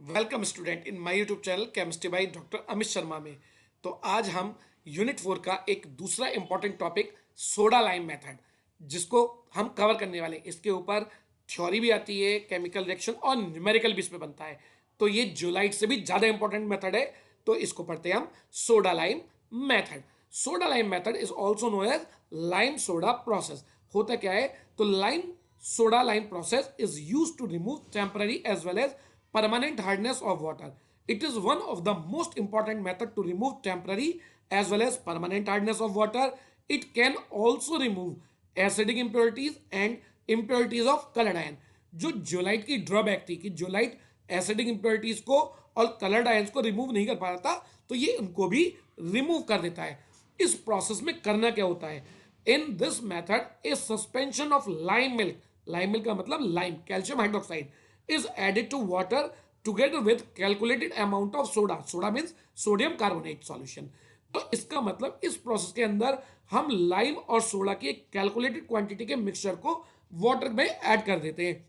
Welcome student in my YouTube channel chemistry by doctor Amit Sharma में। तो आज हम यूनिट 4 का एक दूसरा important topic soda lime method जिसको हम कवर करने वाले हैं। इसके ऊपर थ्योरी भी आती है, केमिकल रिएक्शन और न्यूमेरिकल भी इसमें बनता है। तो ये जोलाइट से भी ज़्यादा इंपॉर्टेंट मेथड है, तो इसको पढ़ते हैं हम soda lime method. Soda lime method is also known as lime soda process. होता क्या है, तो lime soda lime process is used to remove temporary as well as permanent hardness of water. It is one of the most important method to remove temporary as well as permanent hardness of water. It can also remove acidic impurities and impurities of colored ion. जो जोलाइट की drawback थी कि जोलाइट acidic impurities को और coloured ions को remove नहीं कर पा रहा था, तो ये उनको भी रिमूव कर देता है। इस प्रोसेस में करना क्या होता है, in this method a suspension of lime milk का मतलब lime calcium hydroxide is added to water together with calculated amount of soda. Soda means sodium carbonate solution. तो इसका मतलब इस प्रोसेस के अंदर हम लाइम और सोडा की एक कैलकुलेटेड क्वांटिटी के मिक्सचर को वाटर में ऐड कर देते हैं,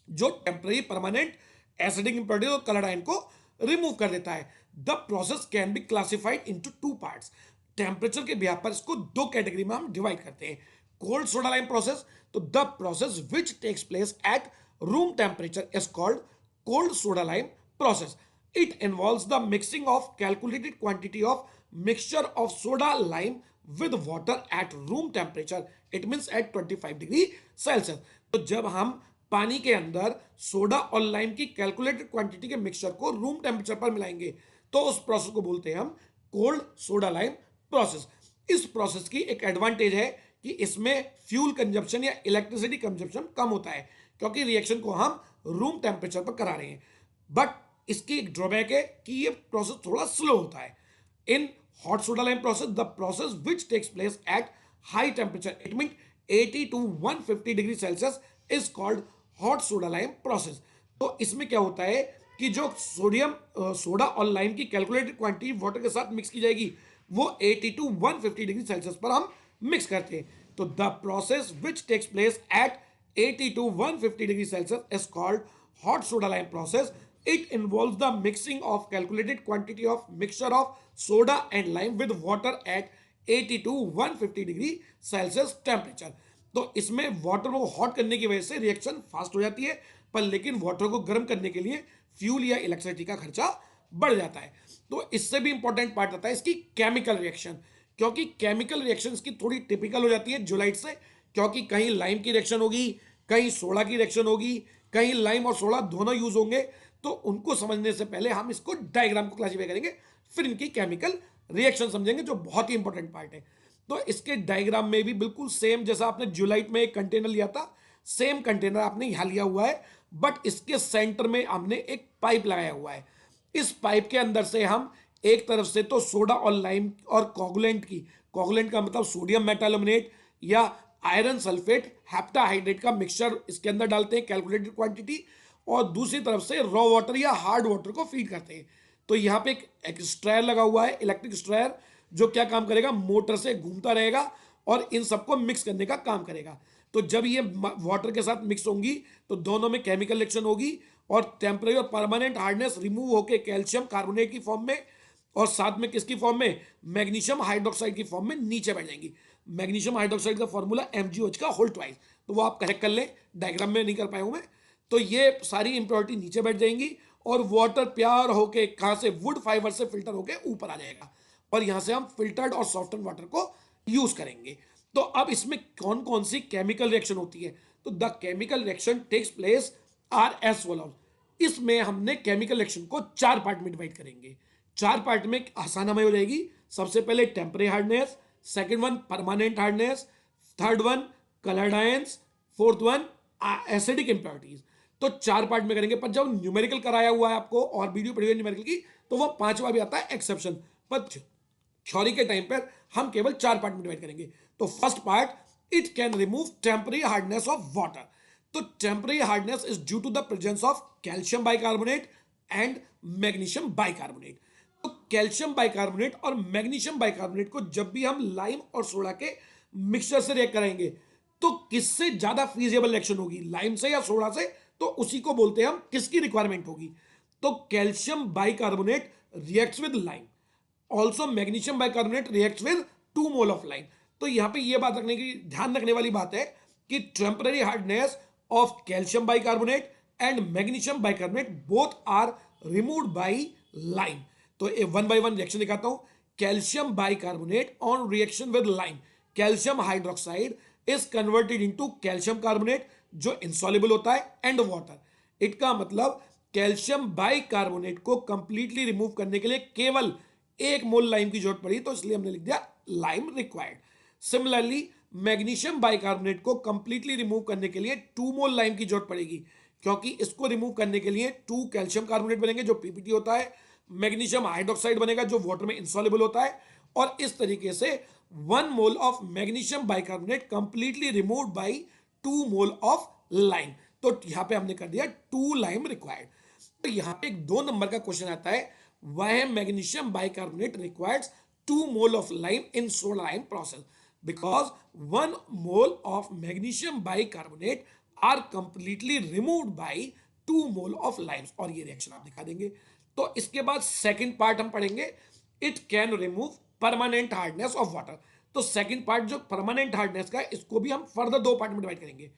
जो टेम्पररी परमानेंट एसिडिक इंप्योरिटी और कलर आयन को रिमूव कर देता है। The process can be classified into two parts. Temperature के बिहार पर इसको दो कैटेगरी में हम डिवाइड करते हैं। कोल्ड सोडा लाइम प्रोसेस, तो the process which takes place at room temperature is called cold soda lime process. It involves the mixing of calculated quantity of mixture of soda lime with water at room temperature. It means at 25 degree Celsius. तो जब हम पानी के अंदर soda और lime की calculated quantity के mixture को रूम टेम्परेचर पर मिलाएंगे, तो उस प्रोसेस को बोलते हैं हम कोल्ड सोडा लाइम प्रोसेस। इस प्रोसेस की एक एडवांटेज है कि इसमें फ्यूल कंजप्शन या इलेक्ट्रिसिटी कंजप्शन कम होता है, क्योंकि रिएक्शन को हम रूम टेम्परेचर पर करा रहे हैं। बट इसकी एक ड्रॉबैक है कि ये प्रोसेस थोड़ा स्लो होता है। In hot soda lime process, the process which takes place at high temperature, it mean 80 to 150 degree Celsius, is called hot soda lime process. तो इसमें क्या होता है कि जो सोडियम सोडा और लाइम की कैलकुलेटेड क्वांटिटी वाटर के साथ मिक्स की जाएगी, वो 80 to 150 डिग्री सेल्सियस पर हम मिक्स करते हैं। तो the process which takes place at 80 to 150 degree Celsius is called hot soda lime process. It involves the mixing of calculated quantity of mixture of soda and lime with water at 80 to 150 degree Celsius temperature. तो इसमें water को hot करने की वजह से reaction fast हो जाती है, पर लेकिन वाटर को गर्म करने के लिए फ्यूल या इलेक्ट्रिसिटी का खर्चा बढ़ जाता है। तो इससे भी इंपॉर्टेंट पार्ट आता है इसकी केमिकल रिएक्शन, क्योंकि केमिकल रिएक्शन की थोड़ी टिपिकल हो जाती है जोलाइट से, क्योंकि कहीं लाइम की रिएक्शन होगी, कहीं सोडा की रिएक्शन होगी, कहीं लाइम और सोडा दोनों यूज होंगे। तो उनको समझने से पहले हम इसको डायग्राम को क्लासिफाई करेंगे, फिर इनकी केमिकल रिएक्शन समझेंगे, जो बहुत ही इंपॉर्टेंट पार्ट है। तो इसके डायग्राम में भी बिल्कुल सेम जैसा आपने जोलाइट में एक कंटेनर लिया था, सेम कंटेनर आपने यहां लिया हुआ है, बट इसके सेंटर में हमने एक पाइप लगाया हुआ है। इस पाइप के अंदर से हम एक तरफ से तो सोडा और लाइम और कोगुलेंट का मतलब सोडियम मेटालुमिनेट या आयरन सल्फेट हेप्टाहाइड्रेट का मिक्सचर इसके अंदर डालते हैं कैलकुलेटेड क्वांटिटी, और दूसरी तरफ से रॉ वाटर या हार्ड वाटर को फीड करते हैं। तो यहाँ पे एक स्ट्रेयर लगा हुआ है, इलेक्ट्रिक स्ट्रेयर, जो क्या काम करेगा, मोटर से घूमता रहेगा और इन सबको मिक्स करने का काम करेगा। तो जब ये वाटर के साथ मिक्स होंगी तो दोनों में केमिकल रिएक्शन होगी और टेम्परेरी और परमानेंट हार्डनेस रिमूव होकर कैल्शियम कार्बोनेट की फॉर्म में और साथ में किसकी फॉर्म में, मैग्नीशियम हाइड्रोक्साइड की फॉर्म में नीचे बैठ जाएंगी। मैग्नीशियम हाइड्रोक्साइड का फॉर्मूला MgOH का होल ट्वाइस, तो वो आप करेक्ट कर लें, डायग्राम में नहीं कर पाया हूं मैं। तो ये सारी इंप्योरिटी नीचे बैठ जाएंगी और वाटर प्यार होके कहां से, वुड फाइबर से फिल्टर होके ऊपर आ जाएगा, और यहां से हम फिल्टर्ड और सॉफ्टन वाटर को यूज करेंगे। तो अब इसमें कौन कौन सी केमिकल रिएक्शन होती है, तो the chemical reaction takes place are as follows. इसमें हमने केमिकल रिएक्शन को चार पार्ट में डिवाइड करेंगे। चार पार्ट में आसानामय हो जाएगी। सबसे पहले temporary hardness, second one permanent hardness, third one coloured ions, fourth one acidic impurities. तो चार पार्ट में करेंगे, पर जब न्यूमेरिकल कराया हुआ है आपको और वीडियो पड़ी हुई है न्यूमेरिकल की, तो वो पांचवा भी आता है एक्सेप्शन, पर थ्योरी के टाइम पर हम केवल चार पार्ट में डिवाइड करेंगे। तो first part, it can remove temporary hardness of water. तो temporary hardness is due to the presence of calcium bicarbonate and magnesium bicarbonate. तो कैल्शियम बाइकार्बोनेट और मैग्नीशियम बाइकार्बोनेट को जब भी हम लाइम और सोडा के मिक्सचर से रिएक्ट कराएंगे, तो किससे ज्यादा फीजिबल रिएक्शन होगी, लाइम से या सोडा से, तो उसी को बोलते हैं हम किसकी रिक्वायरमेंट होगी। तो calcium bicarbonate reacts with lime, also magnesium bicarbonate reacts with 2 mole of lime. तो यहां पे ये बात रखने की, ध्यान रखने वाली बात है कि temporary hardness of calcium bicarbonate and magnesium bicarbonate both are removed by lime. तो a one by one reaction दिखाता हूं। Calcium bicarbonate on reaction with lime, calcium hydroxide is converted into calcium carbonate जो insoluble होता है and water. इसका मतलब calcium bicarbonate को completely remove करने के लिए केवल 1 मोल लाइम की जरूरत पड़ी, तो इसलिए हमने लिख दिया lime required. Similarly magnesium bicarbonate को कंप्लीटली रिमूव करने के लिए 2 मोल लाइम की जरूरत पड़ेगी, क्योंकि इसको रिमूव करने के लिए 2 कैल्शियम कार्बोनेट बनेंगे जो पीपीटी होता है, मैग्नीशियम हाइड्रोक्साइड बनेगा जो वाटर में इंसॉल्युबल होता है, और इस तरीके से 1 mole of magnesium bicarbonate completely removed by 2 mole of lime. तो यहां पे हमने कर दिया 2 लाइम रिक्वायर्ड। तो यहां पे एक 2 नंबर का क्वेश्चन आता है, why magnesium bicarbonate requires 2 mole of lime in soda lime process, because 1 mole of magnesium bicarbonate are completely removed by 2 mole of limes. और ये रिएक्शन आप दिखा देंगे। तो इसके बाद सेकंड पार्ट हम पढ़ेंगे, it can remove permanent hardness of water. तो सेकंड पार्ट जो परमानेंट हार्डनेस का है, इसको भी हम फर्दर 2 पार्ट में डिवाइड करेंगे,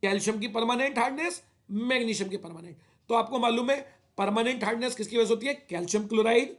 कैल्शियम की परमानेंट हार्डनेस, मैग्नीशियम की परमानेंट। तो आपको मालूम है परमानेंट हार्डनेस किसकी वजह से होती है, calcium chloride,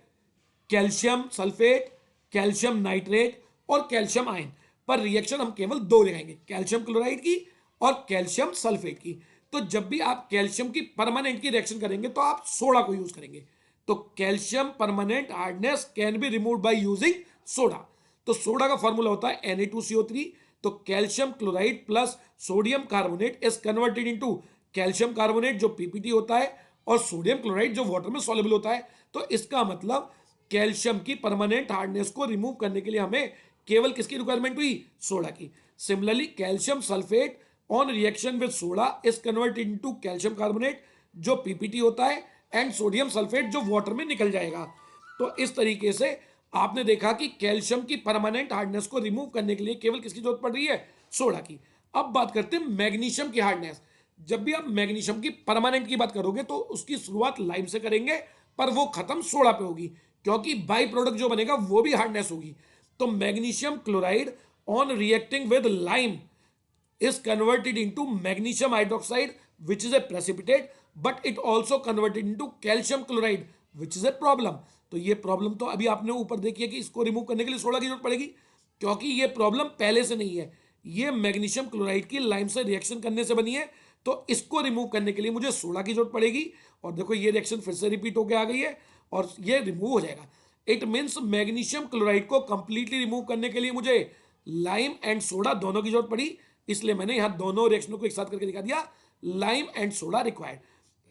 calcium sulphate, calcium nitrate और कैल्शियम आयन। पर रिएक्शन हम केवल 2 दिखाएंगे, कैल्शियम क्लोराइड की और कैल्शियम सल्फेट की। तो जब भी आप कैल्शियम की परमानेंट की रिएक्शन करेंगे तो आप सोडा को यूज करेंगे। तो calcium permanent hardness can be removed by using soda. तो सोडा का फॉर्मूला होता है Na2CO3। तो calcium chloride plus sodium carbonate is converted into calcium carbonate जो पीपीटी होता है और सोडियम क्लोराइड जो वाटर में सॉल्युबल होता है। तो इसका मतलब कैल्शियम की परमानेंट हार्डनेस को रिमूव करने के लिए हमें केवल किसकी रिक्वायरमेंट हुई, सोडा की। Similarly calcium sulphate on reaction with soda is converted into calcium carbonate जो पीपीटी होता है एंड सोडियम सल्फेट जो वाटर में निकल जाएगा। तो इस तरीके से आपने देखा कि कैल्शियम की परमानेंट हार्डनेस को रिमूव करने के लिए केवल किसकी जरूरत पड़ रही है, सोडा की। अब बात करते हैं मैग्नीशियम की हार्डनेस। जब भी आप मैग्नीशियम की परमानेंट की बात करोगे तो उसकी शुरुआत लाइम से करेंगे, पर वो खत्म सोडा पे होगी, क्योंकि बाई प्रोडक्ट जो बनेगा वो भी हार्डनेस होगी। तो magnesium chloride on reacting with lime is converted into magnesium hydroxide which is a precipitate, but it also converted into calcium chloride which is a problem। तो ये प्रॉब्लम तो अभी आपने ऊपर देखी है कि इसको रिमूव करने के लिए सोडा की जरूरत पड़ेगी, क्योंकि ये प्रॉब्लम पहले से नहीं है, ये मैग्नीशियम क्लोराइड की लाइम से रिएक्शन करने से बनी है। तो इसको रिमूव करने के लिए मुझे सोडा की जरूरत पड़ेगी, और देखो ये रिएक्शन फिर से रिपीट होकर आ गई है और ये रिमूव हो जाएगा। इट मीन्स मैग्नीशियम क्लोराइड को कंप्लीटली रिमूव करने के लिए मुझे लाइम एंड सोडा दोनों की जरूरत पड़ी, इसलिए मैंने यहां दोनों रिएक्शनों को एक साथ करके दिखा दिया, lime and soda required.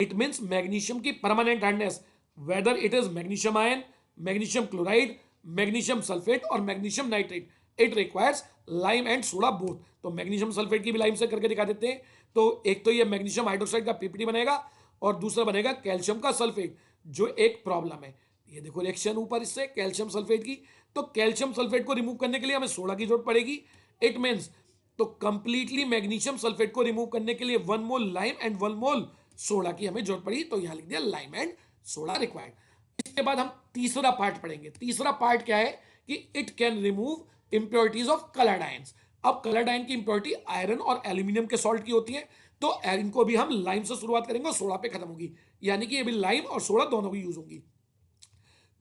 It means magnesium की permanent hardness, whether it is magnesium ion, magnesium chloride, magnesium sulphate और magnesium nitrate, it requires lime and soda both. तो मैग्नीशियम सल्फेट की भी लाइम से करके दिखा देते हैं। तो एक तो ये मैग्नीशियम हाइड्रोक्साइड का पीपीटी बनेगा और दूसरा बनेगा कैल्शियम का सल्फेट जो एक प्रॉब्लम है। ये देखो रिएक्शन ऊपर इससे कैल्शियम सल्फेट की। तो कैल्शियम सल्फेट को रिमूव करने के लिए हमें सोडा की जरूरत पड़ेगी। इट मींस तो कंप्लीटली मैग्नीशियम सल्फेट को रिमूव करने के लिए 1 मोल लाइम एंड 1 मोल सोडा की हमें जरूरत पड़ी। तो यहां लिख दिया लाइम एंड सोडा रिक्वायर्ड। इसके बाद हम तीसरा पार्ट पढ़ेंगे। तीसरा पार्ट क्या है कि it can remove impurities of coloured ions. अब कलर्ड आयन की इंप्योरिटी आयरन और एल्यूमिनियम के सॉल्ट की होती है। तो इनको भी हम लाइम से शुरुआत करेंगे और सोडा पे खत्म होगी, यानी कि ये भी लाइम और सोडा दोनों की यूज होंगी।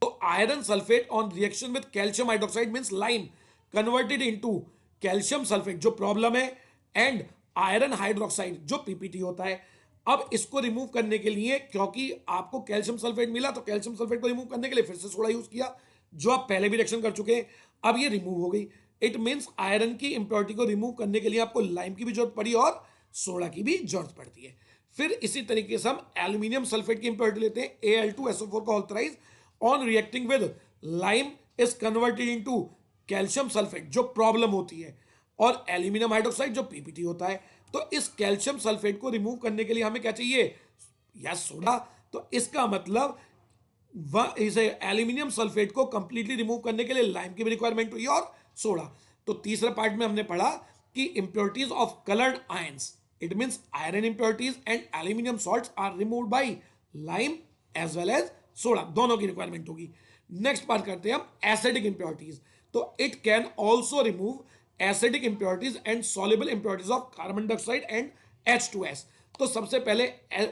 तो iron sulphate on reaction with calcium hydroxide means lime converted into calcium sulphate जो प्रॉब्लम है एंड आयरन हाइड्रोक्साइड जो पीपीटी होता है। अब इसको रिमूव करने के लिए, क्योंकि आपको कैल्शियम सल्फेट मिला, तो कैल्शियम सल्फेट को रिमूव करने के लिए फिर से सोडा यूज किया जो आप पहले भी रिएक्शन कर चुके हैं, अब ये रिमूव हो गई। इट मींस आयरन की इंप्योरिटी को रिमूव करने के लिए आपको लाइम की भी जरूरत पड़ी और सोडा की भी जरूरत पड़ती है। फिर इसी तरीके से हम एल्यूमिनियम सल्फेट की इंप्योरिटी लेते हैं, Al2SO4 का ऑल्थराइज on reacting with lime is converted into calcium sulphate जो प्रॉब्लम होती है और एल्यूमिनियम हाइड्रोक्साइड जो पीपीटी होता है। तो इस कैल्शियम सल्फेट को रिमूव करने के लिए हमें क्या चाहिए, या सोडा। तो इसका मतलब इसे एल्यूमिनियम सल्फेट को कंप्लीटली रिमूव करने के लिए लाइम की भी रिक्वायरमेंट हुई और सोडा। तो तीसरे पार्ट में हमने पढ़ा कि impurities of coloured ions, it means iron impurities and aluminium salts are removed by lime as well as soda, दोनों की रिक्वायरमेंट होगी। नेक्स्ट बात करते हैं हम एसिडिक इंप्योरिटीज। तो it can also remove acidic impurities and soluble impurities of carbon dioxide and H2S। तो सबसे पहले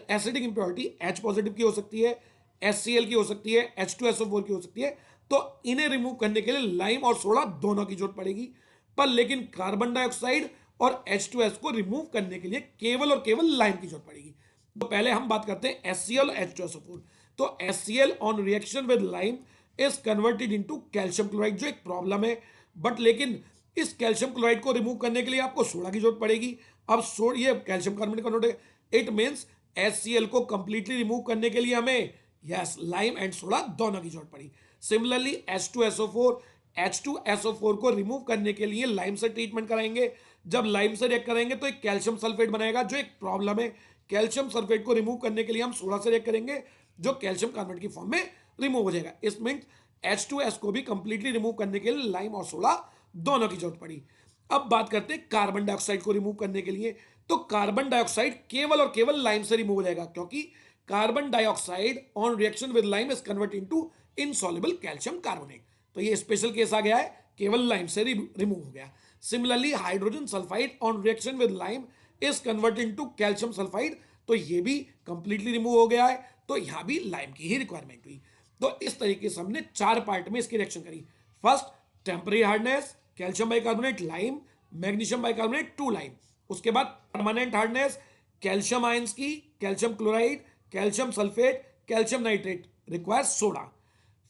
एसिडिक इंप्योरिटी H पॉजिटिव की हो सकती है, HCl की हो सकती है, H2SO4 की हो सकती है। तो इन्हें रिमूव करने के लिए लाइम और सोडा दोनों की जरूरत पड़ेगी। पर लेकिन कार्बन डाइऑक्साइड और H2S को रिमूव करने के लिए केवल और केवल लाइम की जरूरत पड़ेगी। तो पहले हम बात करते हैं HCl और H2SO4। तो HCl on reaction with lime is converted into calcium chloride, जो एक प्रॉब्लम है। बट लेकिन इस कैल्शियम क्लोराइड को रिमूव करने के लिए आपको सोडा की जरूरत पड़ेगी। अब ये कैल्शियम कार्बोनेट कन्वर्ट है, इट मींस HCl को कंप्लीटली रिमूव करने के लिए हमें यस लाइम एंड सोडा दोनों की जरूरत पड़ी। सिमिलरली H2SO4 को रिमूव करने के लिए लाइम से ट्रीटमेंट कराएंगे। जब लाइम से रिएक्ट करेंगे तो एक कैल्शियम सल्फेट बनेगा, जो एक प्रॉब्लम है। कैल्शियम सल्फेट को रिमूव करने के लिए हम सोडा से रिएक्ट करेंगे, जो कैल्शियम कार्बोनेट की फॉर्म में रिमूव हो जाएगा। इस मींस H2S को भी कंप्लीटली रिमूव करने के लिए लाइम और सोडा दोनों की जरूरत पड़ी। अब बात करते हैं कार्बन डाइऑक्साइड को रिमूव करने के लिए। तो कार्बन डाइऑक्साइड केवल और केवल लाइम से रिमूव हो जाएगा, क्योंकि carbon dioxide on reaction with lime is convert into insoluble calcium carbonate. तो ये स्पेशल केस आ गया है, केवल लाइम से रिमूव हो गया। Similarly hydrogen sulphide on reaction with lime is convert into calcium sulphide. तो ये भी कंप्लीटली रिमूव हो गया है। तो यहां भी लाइम की ही रिक्वायरमेंट हुई। तो इस तरीके से हमने 4 पार्ट में इसकी रिएक्शन करी। First temporary hardness, calcium bicarbonate lime, magnesium bicarbonate 2 lime. उसके बाद परमानेंट हार्डनेस, कैल्शियम आयंस की, calcium chloride, calcium sulphate, calcium nitrate require soda.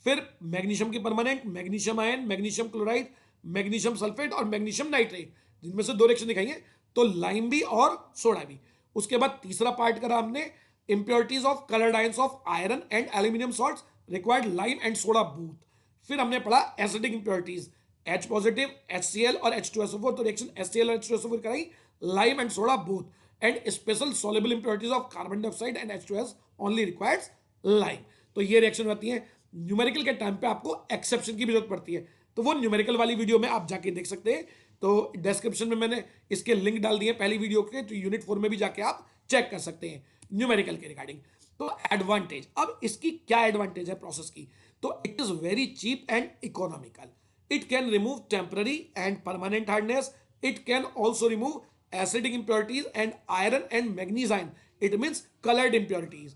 फिर मैग्नीशियम की permanent, magnesium ion, magnesium chloride, magnesium sulphate और magnesium nitrate, जिनमें से 2 reaction दिखाई है, तो लाइम भी और सोडा भी। उसके बाद तीसरा पार्ट करा हमने impurities of coloured ions of iron and aluminium salts required lime and soda both. फिर हमने पढ़ा acidic impurities H positive, HCl और H2SO4। तो रिएक्शन HCl और H2SO4 कराई, lime and soda both. And special soluble impurities of carbon dioxide and H2S only requires lime. तो ये reaction रहती है। न्यूमेरिकल के टाइम पे आपको एक्सेप्शन की भी जरूरत पड़ती है, तो वो न्यूमेरिकल वाली वीडियो में आप जाके देख सकते हैं। तो डिस्क्रिप्शन में मैंने इसके लिंक डाल दिए पहली वीडियो के, तो यूनिट 4 में भी जाके आप चेक कर सकते हैं न्यूमेरिकल के रिगार्डिंग। तो एडवांटेज, अब इसकी क्या एडवांटेज है प्रोसेस की? तो it is very cheap and economical. It can remove temporary and permanent hardness. It can also remove acidic impurities and iron and magnesium ion. It means colored impurities.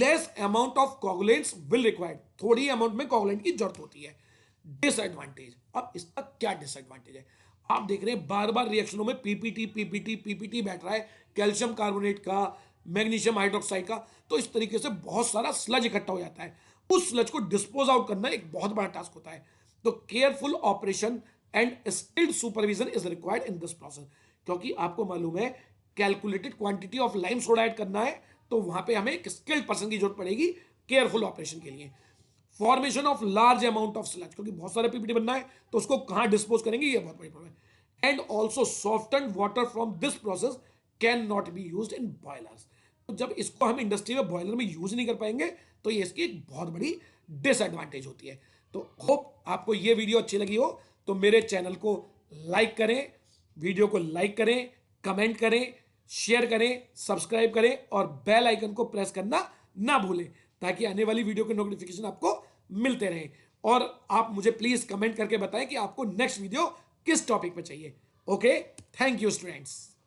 Less amount of coagulants will required. थोड़ी amount में coagulant की जरूरत होती है। Disadvantage, अब इसका क्या disadvantage है? आप देख रहे हैं बार बार रिएक्शनों में पीपीटी बैठ रहा है, कैल्शियम कार्बोनेट का, मैग्नीशियम हाइड्रोक्साइड का। तो इस तरीके से बहुत सारा स्लज इकट्ठा हो जाता है। उस स्लज को डिस्पोज आउट करना एक बहुत बड़ा टास्क होता है। तो careful operation and skilled supervision is required in this process, क्योंकि आपको मालूम है calculated quantity of lime soda add करना है, तो वहां पे हमें एक स्किल्ड पर्सन की जरूरत पड़ेगी केयरफुल ऑपरेशन के लिए। Formation of large amount of sludge, क्योंकि बहुत सारे पीपीटी बनना है, तो उसको कहां डिस्पोज करेंगे, ये बहुत बड़ी प्रॉब्लम है। And also soften water from this process can not be used in boilers. तो जब इसको हम इंडस्ट्री में बॉयलर में यूज नहीं कर पाएंगे, तो ये इसकी एक बहुत बड़ी डिसएडवांटेज होती है। तो होप आपको ये वीडियो अच्छी लगी हो, तो मेरे चैनल को लाइक करें, वीडियो को लाइक करें, कमेंट करें, शेयर करें, सब्सक्राइब करें और बेल आइकन को प्रेस करना ना भूलें, ताकि आने वाली वीडियो के नोटिफिकेशन आपको मिलते रहें। और आप मुझे प्लीज कमेंट करके बताएं कि आपको नेक्स्ट वीडियो किस टॉपिक पे चाहिए। Okay, thank you students.